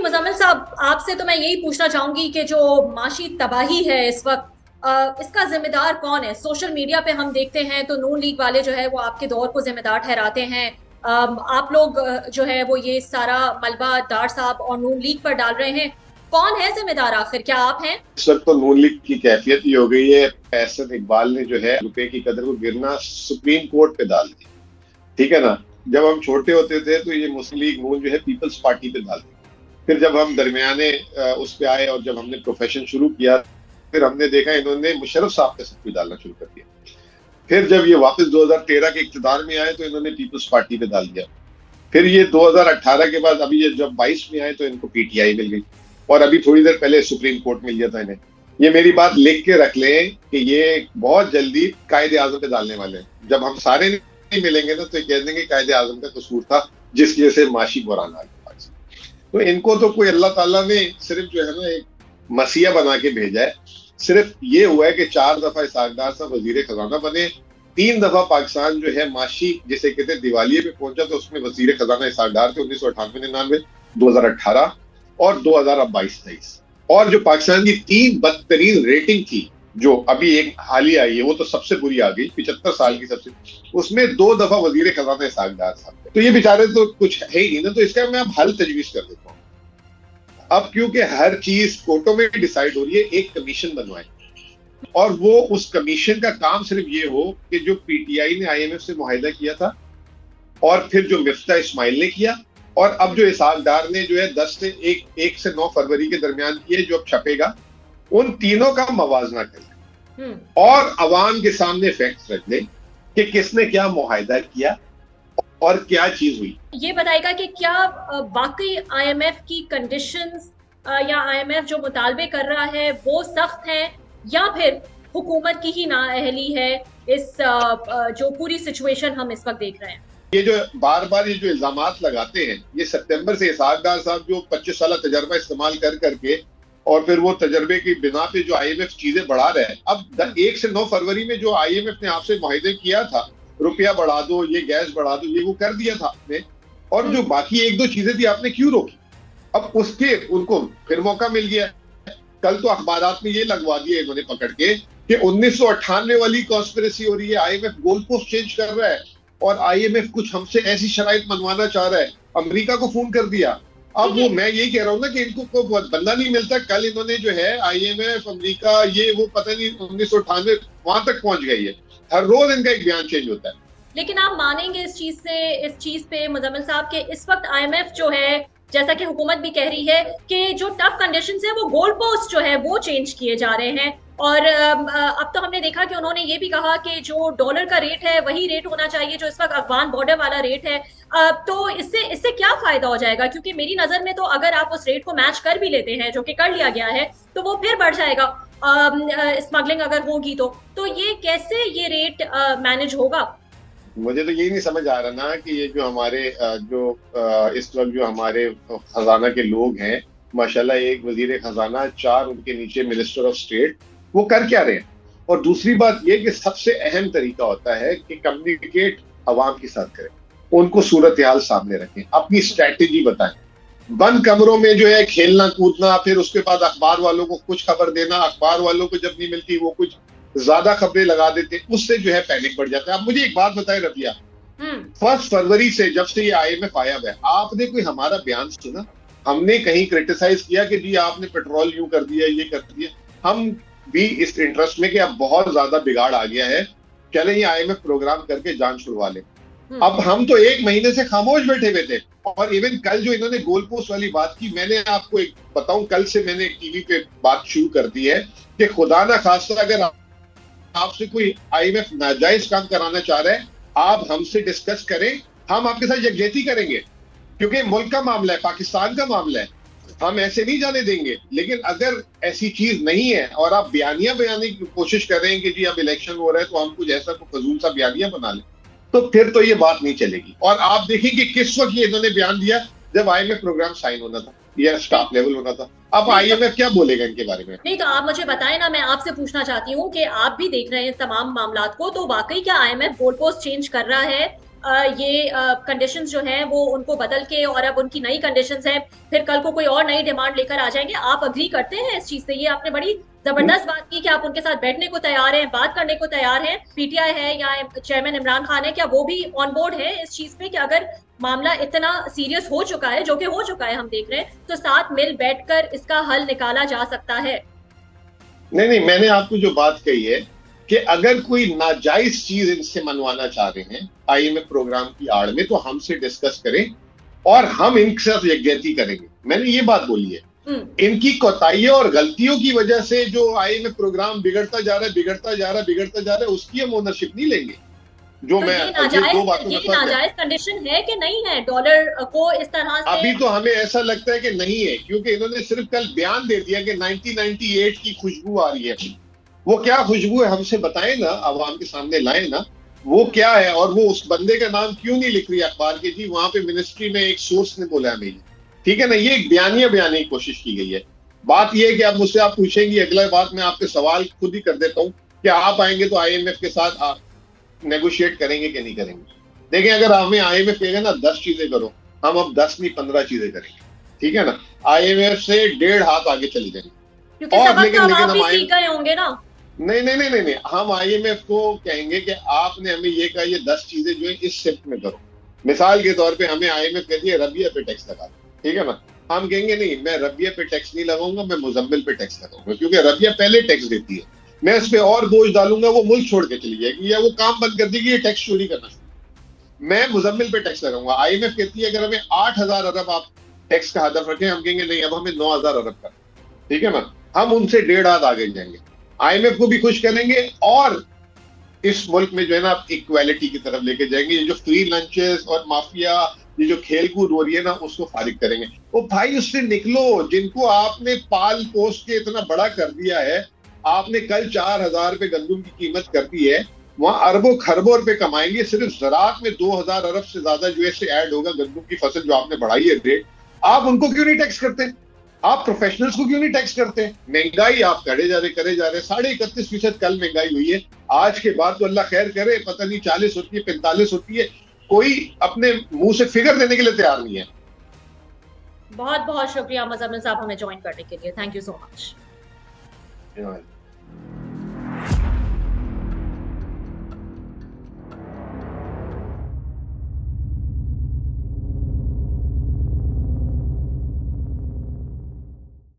मुजम्मिल साहब, आपसे तो मैं यही पूछना चाहूंगी कि जो माशी तबाही है इस वक्त, इसका जिम्मेदार कौन है? सोशल मीडिया पे हम देखते हैं तो नून लीग वाले जो है वो आपके दौर को जिम्मेदार ठहराते हैं। आप लोग जो है वो ये सारा मलबा डार साहब और नून लीग पर डाल रहे हैं। कौन है जिम्मेदार आखिर? क्या आप हैं? इस वक्त तो नून लीग की कैफियत ये हो गई है, एहसन इकबाल ने जो है रुपए की कदर को गिरना सुप्रीम कोर्ट पे डाल दी। ठीक है ना। जब हम छोटे होते थे तो ये मुस्लिम लीग नून जो है पीपल्स पार्टी पे डाल दी। फिर जब हम दरमियाने उस पे आए और जब हमने प्रोफेशन शुरू किया, फिर हमने देखा इन्होंने मुशर्रफ साहब पे सब कुछ डालना शुरू कर दिया। फिर जब ये वापस 2013 के इक्तदार में आए तो इन्होंने पीपल्स पार्टी पे डाल दिया। फिर ये 2018 के बाद अभी ये जब 22 में आए तो इनको पीटीआई मिल गई, और अभी थोड़ी देर पहले सुप्रीम कोर्ट मिल गया था इन्हें। ये मेरी बात लिख के रख लें कि ये बहुत जल्दी कायदे आजम पे डालने वाले हैं। जब हम सारे नहीं मिलेंगे ना तो ये कह देंगे कायदे आजम का कसूर था जिसकी वजह से माशी बुरान आ गया। तो इनको तो कोई अल्लाह ताला ने सिर्फ जो है ना एक मसीहा बना के भेजा है। सिर्फ ये हुआ है कि 4 दफा इसाकदार साहब वजीर खजाना बने, 3 दफा पाकिस्तान जो है माशी जिसे कहते हैं दिवालिये पे पहुंचा, तो उसमें वजीर खजाना इसाकदार थे 1998-99, 2018 और 2022-23। और जो पाकिस्तान की 3 बदतरीन रेटिंग थी जो अभी एक हाल ही आई है, वो तो सबसे बुरी आ गई 75 साल की सबसे, उसमें 2 दफा वजीर खजाना इसाकदार साहब। तो ये बेचारे तो कुछ है ही नहीं ना। तो इसका मैं अब हल तजवीज कर देता हूँ। अब क्योंकि हर चीज कोर्टों में डिसाइड हो रही है, एक कमीशन बनवाए, और वो उस कमीशन का काम सिर्फ ये हो कि जो पीटीआई ने आईएमएफ से मुआहिदा किया था, और फिर जो मिफ्ता इस्माइल ने किया, और अब जो इसाकदार ने जो है 1 से 9 फरवरी के दरमियान किए जो अब छपेगा, उन तीनों का मवाजना करें और अवाम के सामने फैक्ट्स रख दें कि किसने क्या मुआहिदा किया और क्या चीज हुई। ये बताएगा कि क्या वाकई आईएमएफ की कंडीशंस या आईएमएफ जो मुतालबे कर रहा है वो सख्त हैं, या फिर हुकूमत की ही नाअहली है इस जो पूरी सिचुएशन हम इस वक्त देख रहे हैं? ये जो बार बार ये जो इल्जामात लगाते हैं, ये सितंबर से इसाकदार साहब जो 25 साल तजर्बा इस्तेमाल कर करके, और फिर वो तजर्बे की बिना पे जो आईएमएफ चीजें बढ़ा रहे हैं। अब 1 से 9 फरवरी में जो आईएमएफ ने आपसे मुआहिदे किया था, रुपया बढ़ा दो, ये गैस बढ़ा दो, ये वो कर दिया था आपने, और जो बाकी 1-2 चीजें थी आपने क्यों रोकी? अब उसके उनको फिर मौका मिल गया। कल तो अखबारात में ये लगवा दिया इन्होंने पकड़ के कि 1998 वाली कॉन्स्पिरेसी हो रही है, आईएमएफ गोल पोस्ट चेंज कर रहा है, और आईएमएफ कुछ हमसे ऐसी शराइत मनवाना चाह रहा है। अमेरिका को फोन कर दिया। अब वो मैं यही कह रहा हूँ ना कि इनको कोई बंदा नहीं मिलता। कल इन्होंने जो है आईएमएफ, अमेरिका, ये वो पता नहीं 1998 वहां तक पहुंच गई है। हर रोज इनका एक बयान चेंज होता है। लेकिन आप मानेंगे इस चीज पे मुजम्मिल साहब के इस वक्त आईएमएफ जो है, जैसा कि हुकूमत भी कह रही है कि जो टफ कंडीशंस है वो गोल पोस्ट जो है वो चेंज किए जा रहे हैं। और अब तो हमने देखा कि उन्होंने ये भी कहा कि जो डॉलर का रेट है वही रेट होना चाहिए जो इस वक्त अफगान बॉर्डर वाला रेट है। तो इससे क्या फायदा हो जाएगा? क्योंकि मेरी नजर में तो अगर आप उस रेट को मैच कर भी लेते हैं, जो कि कर लिया गया है, तो वो फिर बढ़ जाएगा स्मगलिंग अगर होगी तो ये कैसे ये रेट मैनेज होगा? मुझे तो यही नहीं समझ आ रहा ना कि ये जो हमारे इस वक्त जो हमारे खजाना के लोग हैं, माशाल्लाह एक वजीर खजाना, 4 उनके नीचे मिनिस्टर ऑफ स्टेट, वो कर क्या रहे हैं। और दूसरी बात ये कि सबसे अहम तरीका होता है कि कम्युनिकेट अवाम के साथ करें, उनको सूरत हाल सामने रखें, अपनी स्ट्रैटेजी बताएं। बंद कमरों में जो है खेलना कूदना, फिर उसके बाद अखबार वालों को कुछ खबर देना, अखबार वालों को जब नहीं मिलती वो कुछ ज्यादा खबरें लगा देते, उससे जो है पैनिक बढ़ जाता है। अब मुझे एक बात बताए रबिया, 1 फरवरी से जब से ये आईएमएफ आया है, आपने कोई हमारा बयान सुना? हमने कहीं क्रिटिसाइज किया कि जी आपने पेट्रोल यूं कर दिया, ये कर दिया? हम भी इस इंटरेस्ट में कि अब बहुत ज्यादा बिगाड़ आ गया है, चले ये आईएमएफ प्रोग्राम करके जान छुड़वा ले। अब हम तो 1 महीने से खामोश बैठे हुए थे। और इवन कल जो इन्होंने गोल पोस्ट वाली बात की, मैंने आपको एक बताऊं, कल से मैंने टीवी पे बात शुरू कर दी है कि खुदा ना खास्ता अगर आपसे कोई आईएमएफ नाजायज काम कराना चाह रहा है, आप हमसे डिस्कस करें, हम आपके साथ यकजहती करेंगे, क्योंकि मुल्क का मामला है, पाकिस्तान का मामला है, हम ऐसे नहीं जाने देंगे। लेकिन अगर ऐसी चीज नहीं है और आप बयानिया बनाने की कोशिश कर रहे हैं कि जी अब इलेक्शन हो रहा है तो हम कुछ ऐसा को फजूल सा बयानिया बना लें, तो फिर तो ये बात नहीं चलेगी। और आप देखेंगे किस वक्त ये इन्होंने बयान दिया, जब आईएमएफ प्रोग्राम साइन होना था या स्टाफ लेवल होना था। अब आईएमएफ क्या बोलेगा इनके बारे में? नहीं तो आप मुझे बताएं ना, मैं आपसे पूछना चाहती हूँ कि आप भी देख रहे हैं तमाम मामलात को, तो वाकई क्या आईएमएफ गोल पोस्ट चेंज कर रहा है ये कंडीशंस जो हैं वो उनको बदल के और अब उनकी नई कंडीशंस हैं, फिर कल को कोई और नई डिमांड लेकर आ जाएंगे। आप अग्री करते हैं इस चीज से? ये आपने बड़ी जबरदस्त बात की कि आप उनके साथ बैठने को तैयार हैं, बात करने को तैयार हैं। पीटीआई है या चेयरमैन इमरान खान है, क्या वो भी ऑन बोर्ड है इस चीज पे कि अगर मामला इतना सीरियस हो चुका है, जो कि हो चुका है हम देख रहे हैं, तो साथ मिल बैठकर इसका हल निकाला जा सकता है? नहीं नहीं, मैंने आपको जो बात कही है कि अगर कोई नाजायज चीज इनसे मनवाना चाह रहे हैं आईएमएफ प्रोग्राम की आड़ में, तो हमसे डिस्कस करें और हम इनके साथ यकजहती करेंगे। मैंने ये बात बोली है। इनकी कोताहियों और गलतियों की वजह से जो आईएमएफ प्रोग्राम बिगड़ता जा रहा है, बिगड़ता जा रहा है, बिगड़ता जा रहा है, उसकी हम ओनरशिप नहीं लेंगे। जो तो मैं ये दो बातों ये में नाजायज कंडीशन है कि नहीं है डॉलर को इस तरह से? अभी तो हमें ऐसा लगता है कि नहीं है, क्योंकि इन्होंने सिर्फ कल बयान दे दिया कि 1998 की खुशबू आ रही है। वो क्या खुशबू है हमसे बताएं ना, आवाम के सामने लाएं ना, वो क्या है। और वो उस बंदे का नाम क्यों नहीं लिख रही अखबार के जी, वहां पे मिनिस्ट्री में एक सोर्स ने बोला हमें, ठीक है ना। ये एक बयानिया बनाने की कोशिश की गई है। बात ये है कि आप मुझसे आप पूछेंगी, अगला बात मैं आपके सवाल खुद ही कर देता हूँ कि आप आएंगे तो आईएमएफ के साथ नेगोशिएट करेंगे कि नहीं करेंगे। देखिए, अगर हमें आईएमएफ कहेगा ना 10 चीजें करो, हम अब 10 नहीं 15 चीजें करेंगे, ठीक है ना। आईएमएफ से 1.5 हाथ आगे चले जाएंगे। क्योंकि सबक तो आप भी सीख गए होंगे ना। नहीं नहीं नहीं नहीं नहीं, हम आईएमएफ को कहेंगे कि आपने हमें ये कहा, ये 10 चीजें जो है इस शिफ्ट में करो। मिसाल के तौर पे हमें आईएमएफ कहती है रबिया पे टैक्स लगा दो, ठीक है ना। हम कहेंगे नहीं, मैं रबिया पे टैक्स नहीं लगाऊंगा, मैं मुजम्मिल पे टैक्स लगाऊंगा, क्योंकि रबिया पहले टैक्स देती है। मैं इस पे और बोझ डालूंगा, वो मुल्क छोड़ के चली जाएगी या वो काम बंद कर देगी, ये टैक्स चोरी करना। मैं मुजम्मिल पे टैक्स लगाऊंगा। आईएमएफ कहती है अगर हमें 8,000 अरब आप टैक्स का हदफ रखें, हम कहेंगे नहीं, अब हमें 9,000 अरब का, ठीक है ना। हम उनसे 1.5 हाथ आगे जाएंगे, आईएमएफ को भी खुश करेंगे और इस मुल्क में जो है ना आप इक्वालिटी की तरफ लेके जाएंगे। ये जो फ्री लंचेस और माफिया, ये जो खेल कूद हो रही है ना, उसको फारिग करेंगे। वो भाई उससे निकलो, जिनको आपने पाल पोस के इतना बड़ा कर दिया है। आपने कल 4,000 रुपए गंदुम की कीमत कर दी है, वहां अरबों खरबों रुपए कमाएंगे। सिर्फ ज़राअत में 2,000 अरब से ज्यादा जो है ऐड होगा, गंदुम की फसल जो आपने बढ़ाई है रेट। आप उनको क्यों नहीं टैक्स करते? आप प्रोफेशनल्स को क्यों नहीं टैक्स करते? महंगाई आप करे जा रहे 31.5% कल महंगाई हुई है। आज के बाद तो अल्लाह खैर करे, पता नहीं 40 होती है 45 होती है, कोई अपने मुंह से फिगर देने के लिए तैयार नहीं है। बहुत बहुत शुक्रिया मुजम्मिल साहब हमें ज्वाइन करने के लिए। Thank you so much.